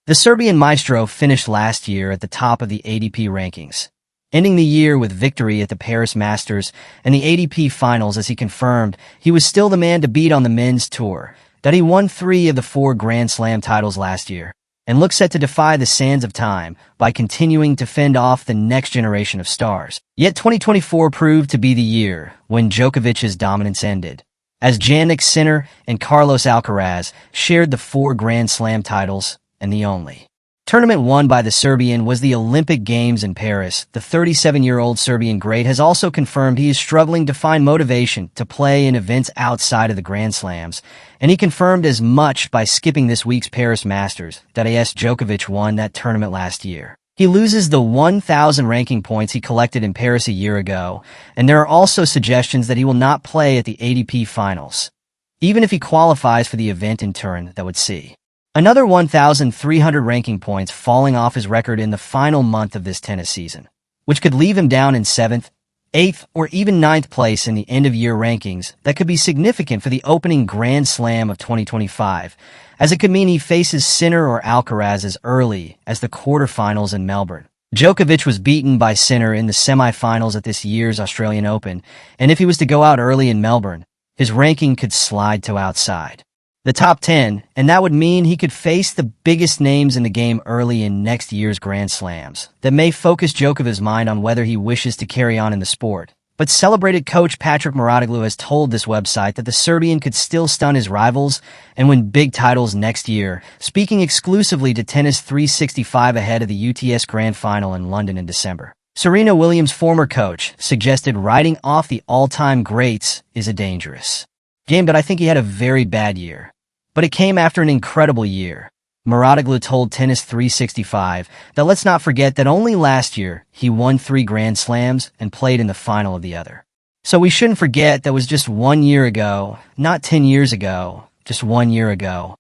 The Serbian maestro finished last year at the top of the ATP rankings, ending the year with victory at the Paris Masters and the ATP Finals as he confirmed he was still the man to beat on the men's tour, that he won 3 of the 4 Grand Slam titles last year, and looks set to defy the sands of time by continuing to fend off the next generation of stars. Yet 2024 proved to be the year when Djokovic's dominance ended, as Jannik Sinner and Carlos Alcaraz shared the 4 Grand Slam titles, and the only tournament won by the Serbian was the Olympic Games in Paris. The 37-year-old Serbian great has also confirmed he is struggling to find motivation to play in events outside of the Grand Slams, and he confirmed as much by skipping this week's Paris Masters that Djokovic won that tournament last year. He loses the 1,000 ranking points he collected in Paris a year ago, and there are also suggestions that he will not play at the ATP Finals, even if he qualifies for the event in Turin that would see another 1,300 ranking points falling off his record in the final month of this tennis season, which could leave him down in 7th, 8th, or even 9th place in the end-of-year rankings. That could be significant for the opening Grand Slam of 2025, as it could mean he faces Sinner or Alcaraz as early as the quarterfinals in Melbourne. Djokovic was beaten by Sinner in the semifinals at this year's Australian Open, and if he was to go out early in Melbourne, his ranking could slide to outside the top 10, and that would mean he could face the biggest names in the game early in next year's Grand Slams. That may focus Djokovic's mind on whether he wishes to carry on in the sport. But celebrated coach Patrick Mouratoglou has told this website that the Serbian could still stun his rivals and win big titles next year, speaking exclusively to Tennis 365 ahead of the UTS Grand Final in London in December. Serena Williams' former coach suggested writing off the all-time greats is a dangerous game, but I think he had a very bad year. But it came after an incredible year. Mouratoglou told Tennis 365 that let's not forget that only last year he won 3 Grand Slams and played in the final of the other. So we shouldn't forget that was just 1 year ago, not 10 years ago, just 1 year ago.